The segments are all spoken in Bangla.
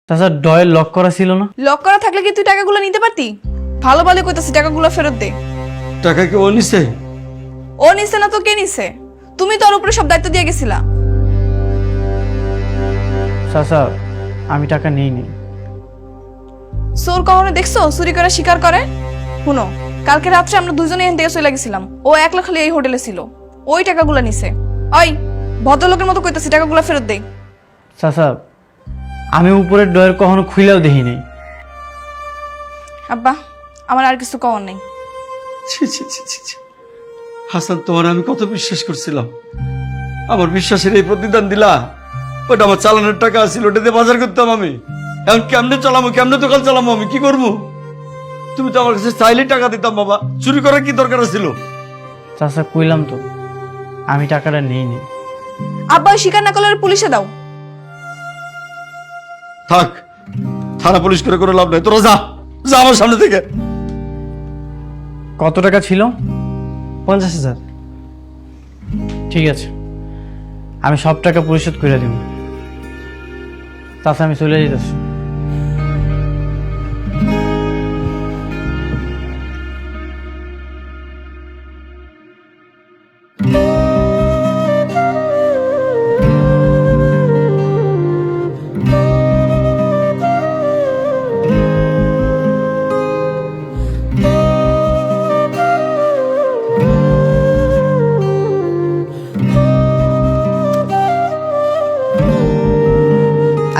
তাছাড়া ডয়ের লক করা ছিল না। লক করা থাকলে কি তুই টাকাগুলো নিতে পারতি? ভালো ভালো কইতাছি, টাকাগুলো ফেরত দে। টাকা কি ও নিছে? ও নিছে না তো কে নিছে? তুমি তোর উপরে সব দায়িত্ব দিয়ে গেছিলা। চাচা আমি টাকা নেইনি। চোর কখনো দেখছো চুরি করে শিকার করে? শুনো, কালকে রাত্রে আমরা দুজনে এখান থেকে চলে গেছিলাম, ও একলা খালি এই হোটেলে ছিল, ওই টাকাগুলো নিছে। ওই ভদ্রলোকের মতো কইতাছি, টাকাগুলো ফেরত দে। চাচা আমি উপরের ডয়ের কখনো খুইলেও দেখি নাই। আব্বা আমার আর কিছু কওয়ার নেই। ছি ছি ছি ছি ছি। হাসান, তোমার আমি কত বিশ্বাস করছিলাম, আমার বিশ্বাসের এই প্রতিদান দিলা। ওটা আমার চালানোর টাকা ছিল, ওটা দিয়ে বাজার করতাম আমি। এখন কেমনে চালামো, কেমনে দোকান চালামো, আমি কি করবো? তুমি তো আমার কাছে চাইলে টাকা দিতাম বাবা, চুরি করার কি দরকার ছিল? চাচা কইলাম তো আমি টাকাটা নেইনি। আব্বা ওই স্বীকার না করলে ওর পুলিশে দাও। থাক, থানা পুলিশ করে কোনো লাভ নাই, তোরা যা যা আমার সামনে থেকে। কত টাকা ছিল? 50,000। ঠিক আছে, আমি সব টাকা পরিশোধ করে দিব। চাচা আমি চলে যেতেছি।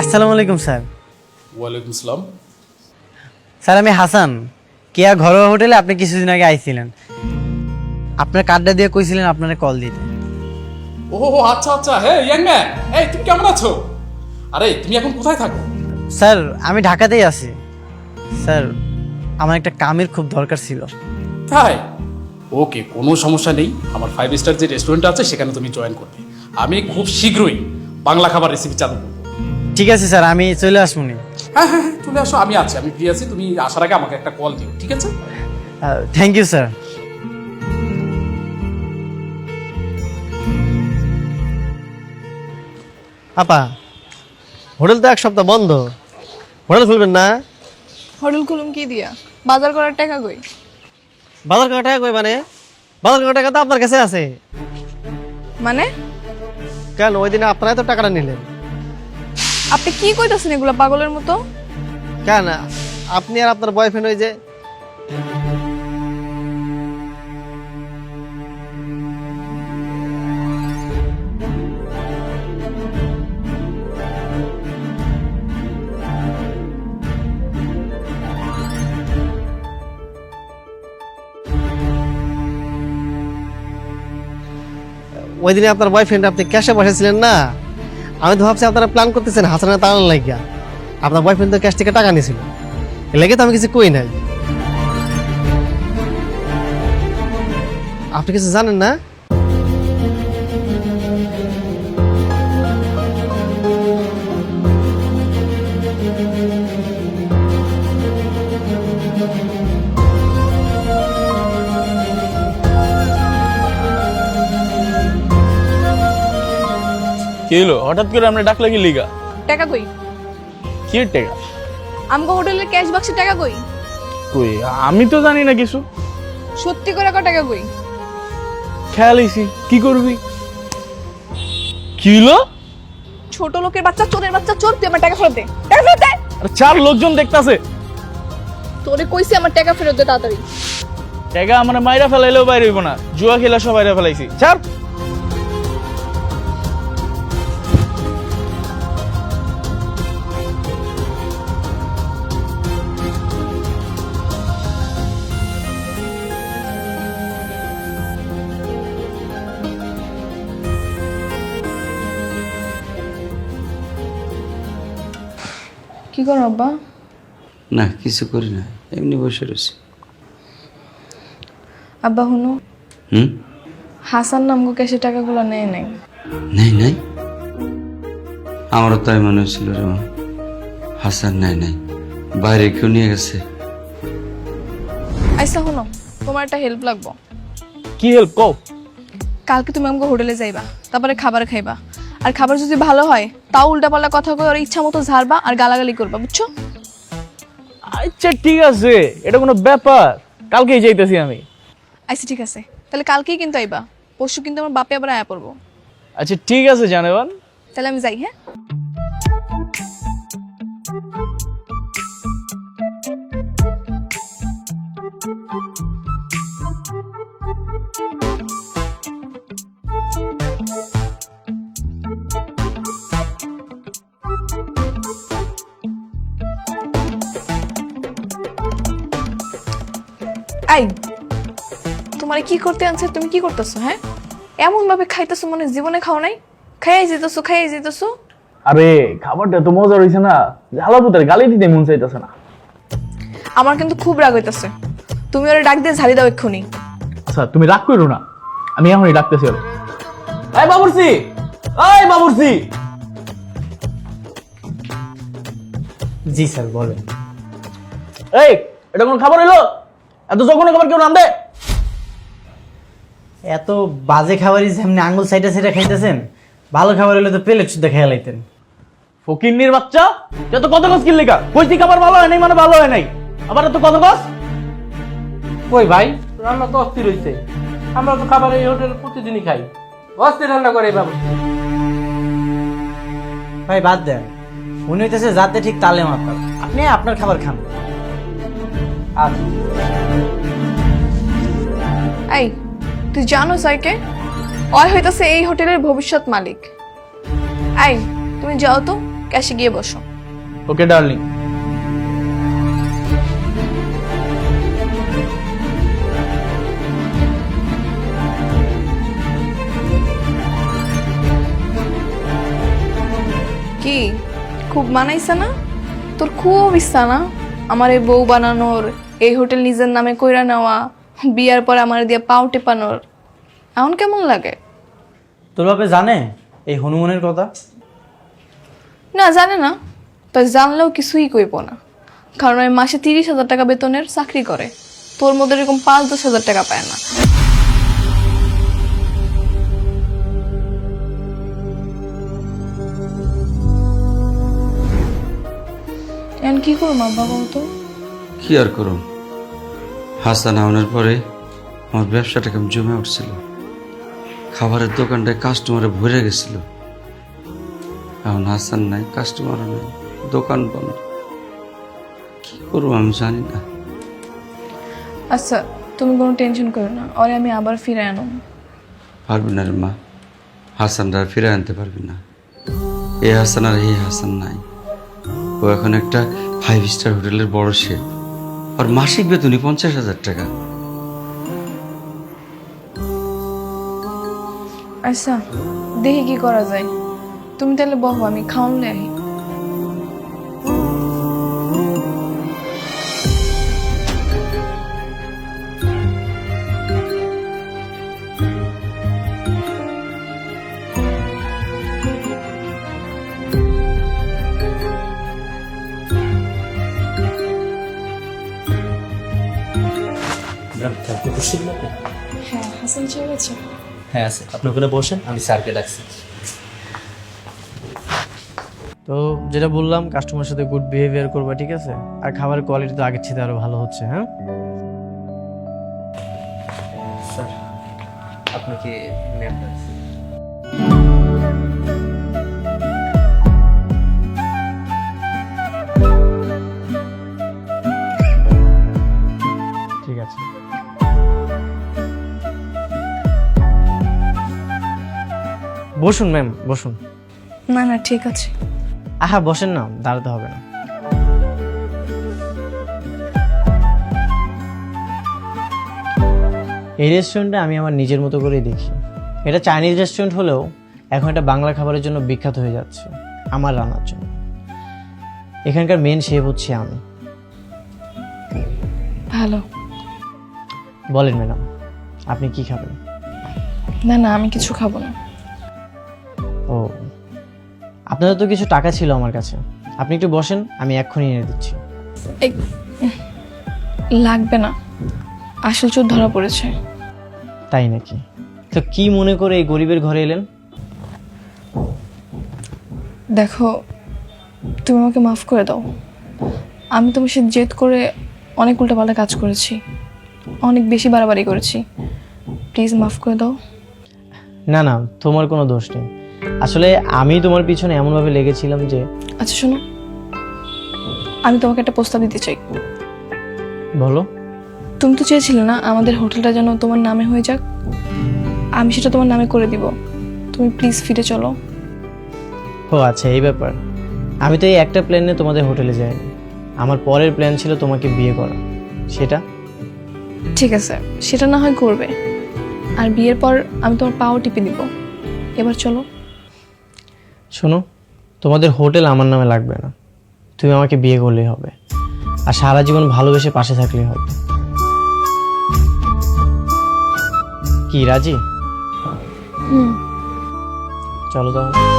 আসসালামু আলাইকুম স্যার। ওয়ালাইকুম আসসালাম। স্যার আমি হাসান, কেয়া ঘরোয়া হোটেলে আপনি কিছুদিন আগে আইছিলেন। আপনার কার্ডটা দিয়ে কইছিলেন আপনারে কল দিতে। ও আচ্ছা আচ্ছা, হ্যাঁ ইয়াং ম্যান, এই তুমি কেমন আছো? আরে তুমি এখন কোথায় থাকো? স্যার আমি ঢাকাতেই আছি। স্যার আমার একটা কামের খুব দরকার ছিল। তাই? ওকে, কোনো সমস্যা নেই। আমার 5 স্টার যে রেস্টুরেন্ট আছে সেখানে তুমি জয়েন করবে। আমি খুব শীঘ্রই বাংলা খাবার রেসিপি চালু করবো। ঠিক আছে স্যার, আমি চলে আসবো নি। হ্যাঁ হ্যাঁ হ্যাঁ, চলে আসো, আমি আছি, আমি ফ্রি আছি। তুমি আসার আগে আমাকে একটা কল দিও, ঠিক আছে? Thank you sir. আপা, হোটেল তো এক সপ্তাহ বন্ধ, হোটেল খুলবেন না? হোটেল খুলুম কি দিয়া? বাজার করার টাকা কই? বাজার করার টাকা কই মানে? বাজার করার টাকা তো আপনার কাছে আছে। মানে কেন, ওই দিনে আপনারাই তো টাকাটা নিলেন। আপনি কি কইতাছেন এগুলা পাগলের মতো? কেন, আপনি আর আপনার বয়ফ্রেন্ড ওই যে ওই দিনে আপনার বয়ফ্রেন্ড আপনি ক্যাশে বসেছিলেন না? আমি তো ভাবছি আপনারা প্ল্যান করতেছেন হাসানের তাড়ানোর লাগিয়া। আপনার বয়ফ্রেন্ড তো ক্যাশ থেকে টাকা নিয়েছিল, এ লেগে তো আমি কিছু কই নাই। আপনি কিছু জানেন না? কি হলো হঠাৎ করে আমরা ডাকলে কি লিগা? টাকা কই? কি টাকা? আমগো হোটেলের ক্যাশ বাক্সে টাকা কই? কই আমি তো জানি না কিছু। সত্যি করে কয় টাকা কই? খেয়াল হইছি, কি করবি? কি হলো? ছোট লোকের বাচ্চা, চোরের বাচ্চা, চোর, তুই আমার টাকা ফেরত দে। টাকা ফেরত দে। আরে চার লোকজন দেখতাছে। তোরে কইছি আমার টাকা ফেরত দে তাড়াতাড়ি। টাকা আমার মাইরা ফেলাইলেও বাইরে হইব না, জুয়া খেলা সব বাইরে ফেলাইছি। ছাড়। কি করো আব্বা? না কিছু করি না, এমনি বসে রয়েছি। আব্বা হুনো, হুম, হাসান নামগো ক্যাশে টাকাগুলো নেয় নাই। নাই নাই, আমারও তাই মনে হচ্ছিল রে মা। হাসান নাই নাই, বাইরে কেউ নিয়ে গেছে। আচ্ছা হুনো, তোমার একটা হেল্প লাগবো। কি হেল্প কও? কালকে তুমি আমাকে হোটেলে যাইবা, তারপরে খাবার খাইবা, আর খাবার যদি ভালো হয় তাও উল্টাপাল্টা কথা কই ওর ইচ্ছা মতো ঝাড়বা আর গালাগালি করবা, বুঝছো? আচ্ছা ঠিক আছে, এটা কোনো ব্যাপার? কালকেই যাইতেছি আমি। আচ্ছা ঠিক আছে, তাহলে কালকেই কিন্তু আইবা, পরশু কিন্তু আমার বাপে আবার আয়া পড়বো। আচ্ছা ঠিক আছে জানেবান। তাহলে আমি যাই, হ্যাঁ? আই, তোমার কি করতে আনছে? তুমি কি করতেছো? হ্যাঁ, এমন ভাবে খাইতেছো মানে জীবনে খাও নাই। খাইয়াই যেতেছো। আরে খাবারটা তো মজা হইছে না, ঝালাপুতের গালি দিতে মন চাইতেছে না। আমার কিন্তু খুব রাগ হইতাছে, তুমি ওরে ডাক দিয়ে ঝাড়ি দাও এক্ষুনি। আচ্ছা তুমি রাগ করো না, আমি এখনই ডাকতেছি ওরে। এই বাবুর্চি, এই বাবুর্চি। জি স্যার বলেন। এই এটা কোন খাবার হইলো? এত যখন খাবার কেউ রান্ধে? এত বাজে খাবারই যেমনি আঙ্গুল সাইডে সাইডে খাইতেছেন, ভালো খাবার হলে তো প্লেট শুদ্ধ খেয়ে লাইতেন। ফকিন্নির বাচ্চা, তুই তো কত কস কিল লেখা কইছি খাবার ভালো হয় নাই মানে ভালো হয় নাই, আবার তো কত কস। কই ভাই, রান্না তো অস্থির হইছে। আমরা তো খাবার এই হোটেল প্রতিদিনই খাই, অস্থির রান্না করে বাবু। ভাই বাদ দেন, উনি হইতেছে যাতে ঠিক তালে মাপা, আপনি আপনার খাবার খান। আর এই, তুই জানো সাইকে ওই হইতাছে এই হোটেলের ভবিষ্যৎ মালিক। এই, তুমি যাও তো, ক্যাশে গিয়ে বসো। ওকে ডার্লিং। কি খুব মানাইছে না? তোর খুব ইচ্ছা না আমার এই বউ বানানোর, এই হোটেল নিজের নামে কইরা নেওয়া, বিয়ার পর আমার দিয়ে পাও টেপানোর। এখন কেমন লাগে? তোর বাপে জানে এই হনুমানের কথা? না, জানে না, তাই জানলেও কিছুই কইব না, কারণ ওই মাসে 30,000 টাকা বেতনের চাকরি করে, তোর মধ্যে এরকম 5-10 হাজার টাকা পায় না। এখন কি করবো আব্বা বলতো? কি আর করুন, হাসান আউনের পরে আমার ব্যবসাটা কেমন জমে উঠছিল, খাবারের দোকানটায় কাস্টমারে ভরে গেছিল। এখন হাসান নাই, কাস্টমারও নাই, দোকান বন্ধ। কি করবো আমি জানি না। আচ্ছা তুমি কোনো টেনশন করো না, ওরে আমি আবার ফিরে আনো। পারবি না রে মা, হাসানরা আর ফিরে আনতে পারবি না। এই হাসান আর এই হাসান নাই। ও এখন একটা 5 স্টার হোটেলের বড় শেফ, আর মাসিক বেতনই 50,000 টাকা। আচ্ছা দেখি কি করা যায়, তুমি তাহলে বহো, আমি খাওয়ানলে আহি। হ্যাঁ, হাসান সাহেব আছে? হ্যাঁ আছে, আপনি ওখানে বসেন, আমি স্যারকে ডাকছি। তো যেটা বললাম, কাস্টমারের সাথে গুড বিহেভিয়ার করবা, ঠিক আছে? আর খাবারের কোয়ালিটি তো আগের চেয়ে আরো ভালো হচ্ছে। হ্যাঁ স্যার আপনাকে ম্যাম ডাকছি। ঠিক আছে। বসুন ম্যাম, বসুন। না না ঠিক আছে। আহা বসেন না, দাঁড়াতে হবে না। এই রেস্টুরেন্টটা আমি আমার নিজের মতো করেই দেখি। এটা চাইনিজ রেস্টুরেন্ট হলেও এখন এটা বাংলা খাবারের জন্য বিখ্যাত হয়ে যাচ্ছে, আমার রান্নার জন্য। এখানকার মেন শেফ হচ্ছে আমি। ভালো। বলেন ম্যাডাম, আপনি কি খাবেন? না না, আমি কিছু খাবো না। ও, আপনাদের তো কিছু টাকা ছিল আমার কাছে, আপনি একটু বসেন, আমি এক্ষুনি এনে দিচ্ছি। এই লাগবে না, আসল চোর ধরা পড়েছে। তাই নাকি? তো কি মনে করে এই গরিবের ঘরে এলেন? দেখো, তুমি আমাকে মাফ করে দাও। আমি তোমার সাথে জেদ করে অনেক উল্টাপাল্টা কাজ করেছি, অনেক বেশি বাড়াবাড়ি করেছি। প্লিজ মাফ করে দাও। না না, তোমার কোনো দোষ নেই। আসলে আমি তোমার পিছনে এমনভাবে লেগেছিলাম যে। আচ্ছা শোনো, আমি তোমাকে একটা প্রস্তাব দিতে চাই। বলো। তুমি তো চেয়েছিলে না আমাদের হোটেলটা যেন তোমার নামে হয়ে যাক? আমি সেটা তোমার নামে করে দিব। তুমি প্লিজ ফিরে চলো। ও আচ্ছা, এই ব্যাপার। আমি তো এই একটা প্ল্যানে তোমাদের হোটেলে যাইনি। আমার পরের প্ল্যান ছিল তোমাকে বিয়ে করা। সেটা ঠিক আছে, সেটা না হয় করবে। আর বিয়ের পর আমি তোমার পাও টিপে দিব। এবার চলো। শোনো, তোমাদের হোটেল আমার নামে লাগবে না। তুমি আমাকে বিয়ে করলেই হবে, আর সারা জীবন ভালোবেসে পাশে থাকলেই হবে। কি রাজি? হুম। চলো তাহলে।